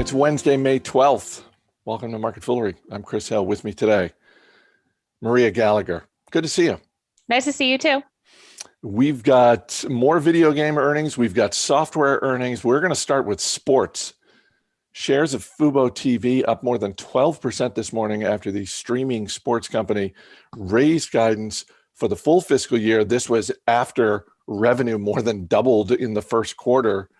It's Wednesday, May 12th. Welcome to MarketFoolery. I'm Chris Hill. With me today, Maria Gallagher. Good to see you. Nice to see you too. We've got more video game earnings. We've got software earnings. We're going to start with sports. Shares of FuboTV up more than 12% this morning after the streaming sports company raised guidance for the full fiscal year. This was after revenue more than doubled in the first quarter.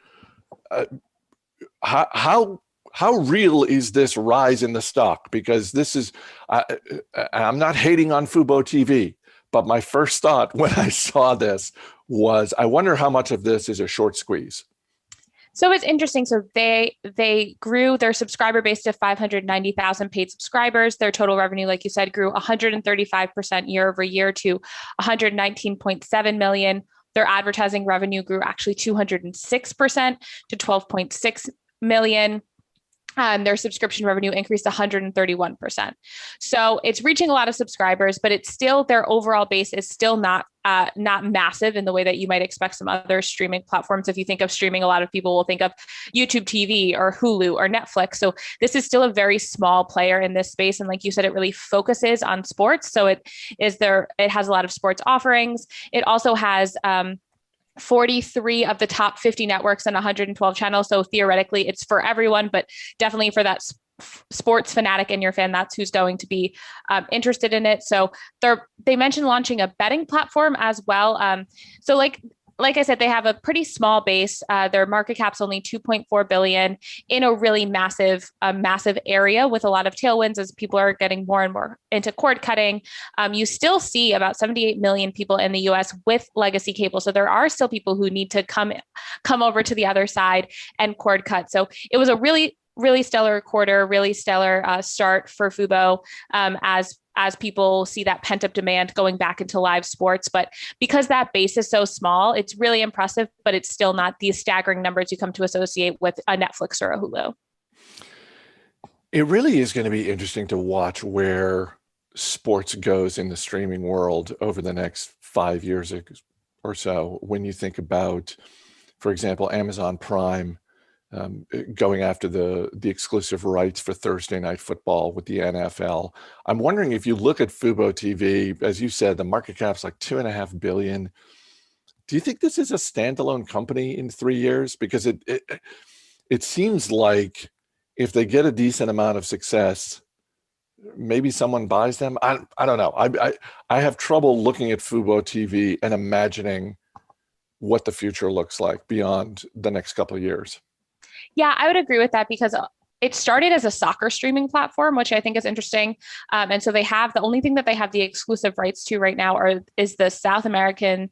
How real is this rise in the stock? Because this is, I'm not hating on FuboTV, but my first thought when I saw this was, I wonder how much of this is a short squeeze. So it's interesting. So they grew their subscriber base to 590,000 paid subscribers. Their total revenue, like you said, grew 135% year over year to 119.7 million. Their advertising revenue grew actually 206% to 12.6 million. Their subscription revenue increased 131%. So it's reaching a lot of subscribers, but it's still, their overall base is still not massive in the way that you might expect some other streaming platforms. If you think of streaming, a lot of people will think of YouTube TV or Hulu or Netflix. So this is still a very small player in this space. And like you said, it really focuses on sports. So it has a lot of sports offerings. It also has 43 of the top 50 networks and 112 channels. So theoretically, it's for everyone, but definitely for that sports fanatic and your fan, that's who's going to be interested in it. So they mentioned launching a betting platform as well. So like I said, they have a pretty small base. Their market cap's only 2.4 billion in a really massive area with a lot of tailwinds as people are getting more and more into cord cutting. You still see about 78 million people in the US with legacy cable. So there are still people who need to come over to the other side and cord cut. So it was a really stellar quarter, really stellar start for Fubo as people see that pent up demand going back into live sports. But because that base is so small, it's really impressive, but it's still not these staggering numbers you come to associate with a Netflix or a Hulu. It really is going to be interesting to watch where sports goes in the streaming world over the next 5 years or so. When you think about, for example, Amazon Prime, going after the exclusive rights for Thursday Night Football with the NFL. I'm wondering if you look at FuboTV, as you said, the market cap's like $2.5 billion. Do you think this is a standalone company in 3 years? Because it seems like if they get a decent amount of success, maybe someone buys them. I don't know. I have trouble looking at FuboTV and imagining what the future looks like beyond the next couple of years. Yeah, I would agree with that because it started as a soccer streaming platform, which I think is interesting. And so the only thing that they have the exclusive rights to right now is the South America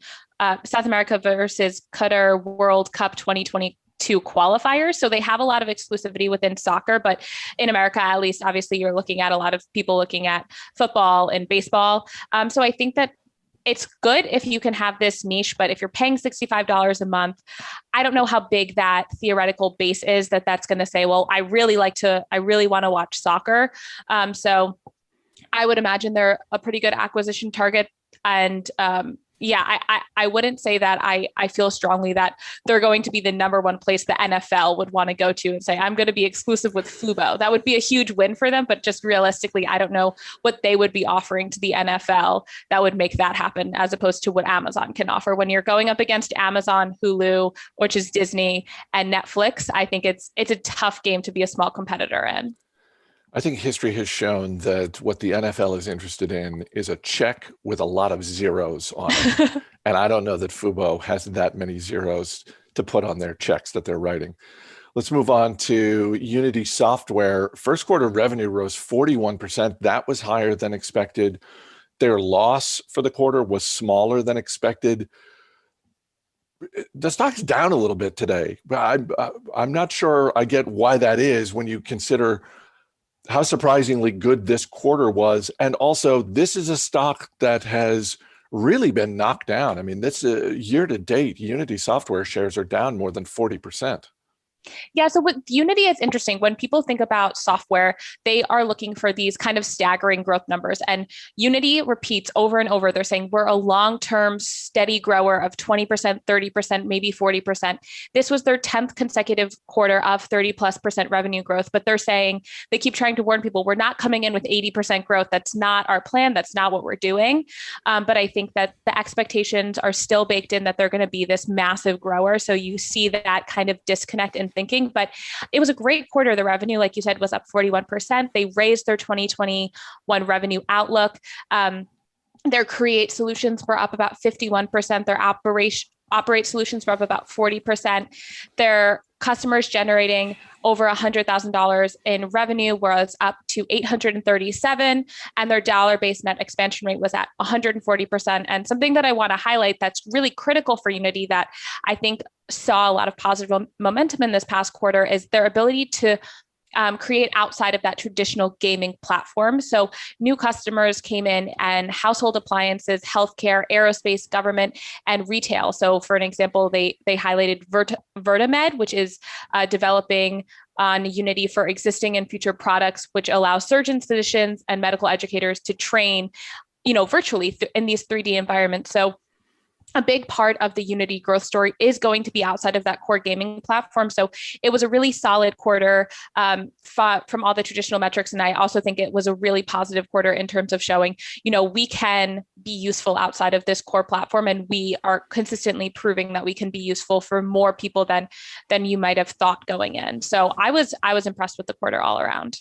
versus Qatar World Cup 2022 qualifiers. So they have a lot of exclusivity within soccer, but in America, at least, obviously you're looking at a lot of people looking at football and baseball. So I think that it's good if you can have this niche, but if you're paying $65 a month, I don't know how big that theoretical base is that's going to say, well, I really want to watch soccer. So I would imagine they're a pretty good acquisition target. And yeah, I wouldn't say that I feel strongly that they're going to be the number one place the NFL would want to go to and say, I'm going to be exclusive with Fubo. That would be a huge win for them. But just realistically, I don't know what they would be offering to the NFL that would make that happen, as opposed to what Amazon can offer. When you're going up against Amazon, Hulu, which is Disney, and Netflix, I think it's a tough game to be a small competitor in. I think history has shown that what the NFL is interested in is a check with a lot of zeros on it. And I don't know that Fubo has that many zeros to put on their checks that they're writing. Let's move on to Unity Software. First quarter revenue rose 41%. That was higher than expected. Their loss for the quarter was smaller than expected. The stock's down a little bit today. I'm not sure I get why that is when you consider how surprisingly good this quarter was. And also, this is a stock that has really been knocked down. I mean, this year to date, Unity Software shares are down more than 40%. Yeah, so with Unity, it's interesting. When people think about software, they are looking for these kind of staggering growth numbers. And Unity repeats over and over. They're saying we're a long-term steady grower of 20%, 30%, maybe 40%. This was their 10th consecutive quarter of 30+% revenue growth. But they're saying, they keep trying to warn people, we're not coming in with 80% growth. That's not our plan. That's not what we're doing. But I think that the expectations are still baked in that they're going to be this massive grower. So you see that kind of disconnect in thinking, but it was a great quarter. The revenue, like you said, was up 41%. They raised their 2021 revenue outlook. Their create solutions were up about 51%. Their operate solutions were up about 40%. Their customers generating over $100,000 in revenue was up to 837, and their dollar-based net expansion rate was at 140%. And something that I want to highlight that's really critical for Unity that I think saw a lot of positive momentum in this past quarter is their ability to create outside of that traditional gaming platform. So new customers came in and household appliances, healthcare, aerospace, government, and retail. So for an example, they highlighted Vertamed, which is developing on Unity for existing and future products, which allows surgeons, physicians, and medical educators to train, virtually in these 3D environments. So a big part of the Unity growth story is going to be outside of that core gaming platform. So it was a really solid quarter from all the traditional metrics. And I also think it was a really positive quarter in terms of showing, we can be useful outside of this core platform. And we are consistently proving that we can be useful for more people than you might have thought going in. So I was impressed with the quarter all around.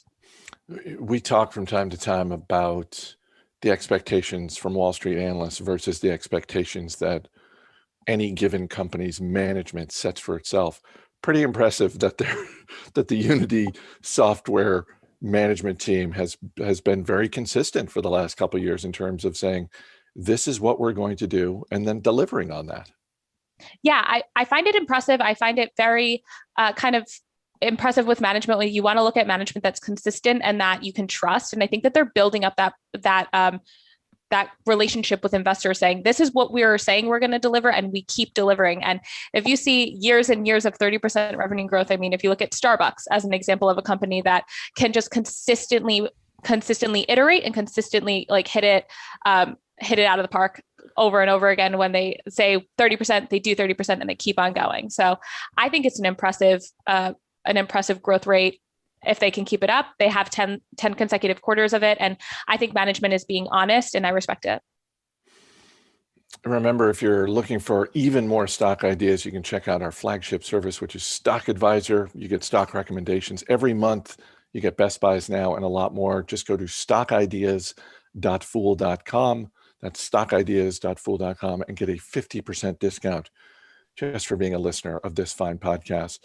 We talk from time to time about the expectations from Wall Street analysts versus the expectations that any given company's management sets for itself. Pretty impressive that the Unity software management team has been very consistent for the last couple of years in terms of saying, this is what we're going to do, and then delivering on that. Yeah, I find it impressive. I find it very kind of impressive with management. You want to look at management that's consistent and that you can trust. And I think that they're building up that relationship with investors, saying this is what we're saying we're going to deliver, and we keep delivering. And if you see years and years of 30% revenue growth, I mean, if you look at Starbucks as an example of a company that can just consistently iterate and consistently hit it out of the park over and over again. When they say 30%, they do 30% and they keep on going. So I think it's an impressive growth rate. If they can keep it up, they have 10 consecutive quarters of it. And I think management is being honest, and I respect it. Remember, if you're looking for even more stock ideas, you can check out our flagship service, which is Stock Advisor. You get stock recommendations every month. You get Best Buys now and a lot more. Just go to stockideas.fool.com. That's stockideas.fool.com and get a 50% discount just for being a listener of this fine podcast.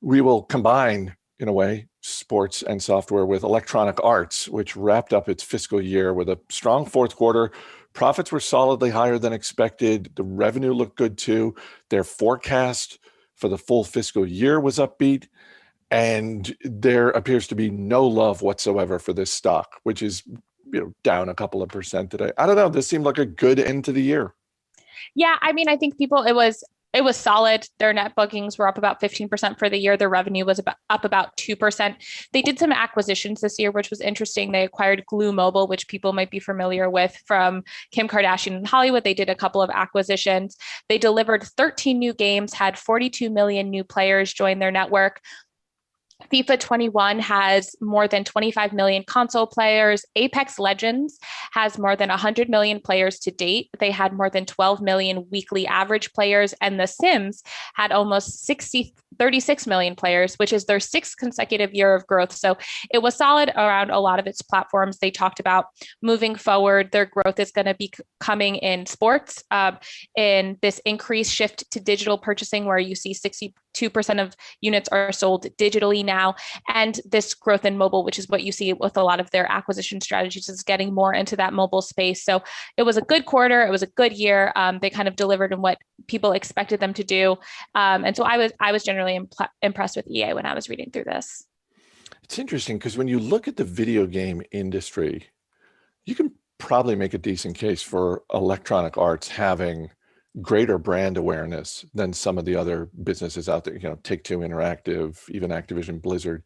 We will combine, in a way, sports and software with Electronic Arts, which wrapped up its fiscal year with a strong fourth quarter. Profits were solidly higher than expected. The revenue looked good too. Their forecast for the full fiscal year was upbeat. And there appears to be no love whatsoever for this stock, which is down a couple of percent today. I don't know. This seemed like a good end to the year. Yeah, I mean, I think it was solid. Their net bookings were up about 15% for the year. Their revenue was up about 2%. They did some acquisitions this year, which was interesting. They acquired Glue Mobile, which people might be familiar with from Kim Kardashian in Hollywood. They did a couple of acquisitions. They delivered 13 new games, had 42 million new players join their network. FIFA 21 has more than 25 million console players. Apex Legends has more than 100 million players to date. They had more than 12 million weekly average players. And The Sims had almost 36 million players, which is their sixth consecutive year of growth. So it was solid around a lot of its platforms. They talked about moving forward, their growth is going to be coming in sports, in this increased shift to digital purchasing, where you see 62% of units are sold digitally now. And this growth in mobile, which is what you see with a lot of their acquisition strategies, is getting more into that mobile space. So it was a good quarter. It was a good year. They kind of delivered in what people expected them to do. And so I was generally impressed with EA when I was reading through this. It's interesting because when you look at the video game industry, you can probably make a decent case for Electronic Arts having greater brand awareness than some of the other businesses out there, Take-Two Interactive, even Activision Blizzard.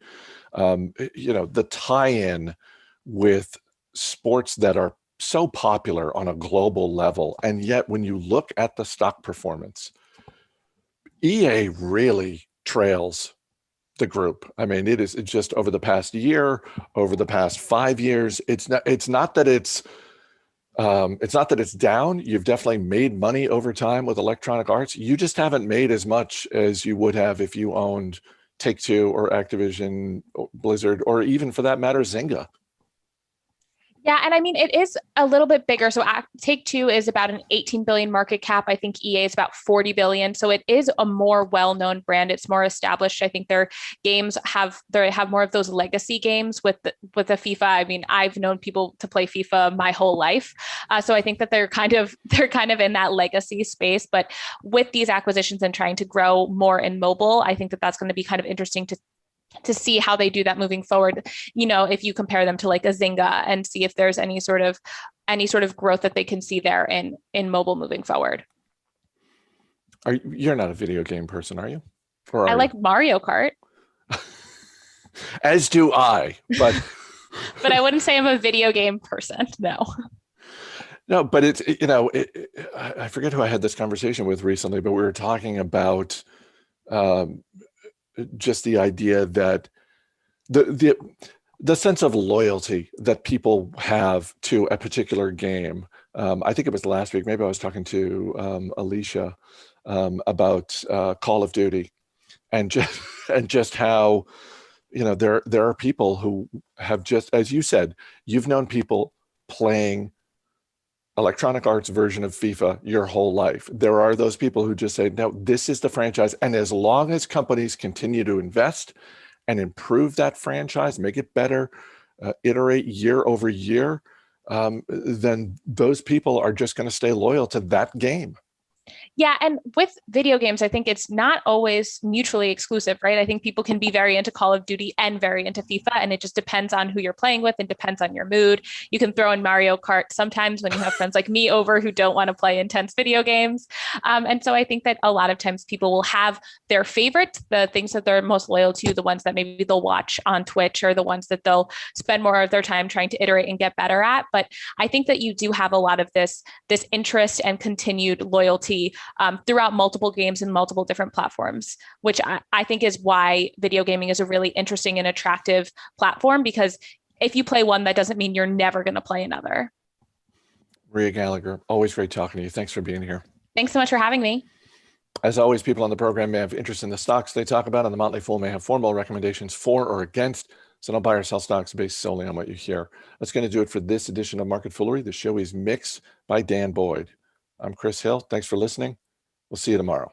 The tie-in with sports that are so popular on a global level. And yet when you look at the stock performance, EA really trails the group. I mean, it's just over the past year, over the past 5 years, it's not that it's down. You've definitely made money over time with Electronic Arts. You just haven't made as much as you would have if you owned Take-Two or Activision, or Blizzard, or even for that matter, Zynga. Yeah, and I mean, it is a little bit bigger. So Take-Two is about an 18 billion market cap. I think EA is about 40 billion. So it is a more well-known brand. It's more established. I think their games have more of those legacy games with the FIFA. I mean, I've known people to play FIFA my whole life. So I think that they're kind of in that legacy space. But with these acquisitions and trying to grow more in mobile, I think that that's going to be kind of interesting to see how they do that moving forward. If you compare them to like a Zynga and see if there's any sort of growth that they can see there in mobile moving forward. You're not a video game person, are you? I like Mario Kart. As do I, but but I wouldn't say I'm a video game person. No. No, but I forget who I had this conversation with recently, but we were talking about just the idea that the sense of loyalty that people have to a particular game. I think it was last week, maybe I was talking to Alicia about Call of Duty, and just how there are people who have, just as you said, you've known people playing Electronic Arts version of FIFA your whole life. There are those people who just say, no, this is the franchise. And as long as companies continue to invest and improve that franchise, make it better, iterate year over year, then those people are just going to stay loyal to that game. Yeah, and with video games, I think it's not always mutually exclusive, right? I think people can be very into Call of Duty and very into FIFA, and it just depends on who you're playing with and depends on your mood. You can throw in Mario Kart sometimes when you have friends like me over who don't want to play intense video games. And so I think that a lot of times people will have their favorites, the things that they're most loyal to, the ones that maybe they'll watch on Twitch, or the ones that they'll spend more of their time trying to iterate and get better at. But I think that you do have a lot of this interest and continued loyalty throughout multiple games and multiple different platforms, which I think is why video gaming is a really interesting and attractive platform, because if you play one, that doesn't mean you're never going to play another. Maria Gallagher, always great talking to you. Thanks for being here. Thanks so much for having me. As always, people on the program may have interest in the stocks they talk about, and the Motley Fool may have formal recommendations for or against. So don't buy or sell stocks based solely on what you hear. That's going to do it for this edition of Market Foolery. The show is mixed by Dan Boyd. I'm Chris Hill. Thanks for listening. We'll see you tomorrow.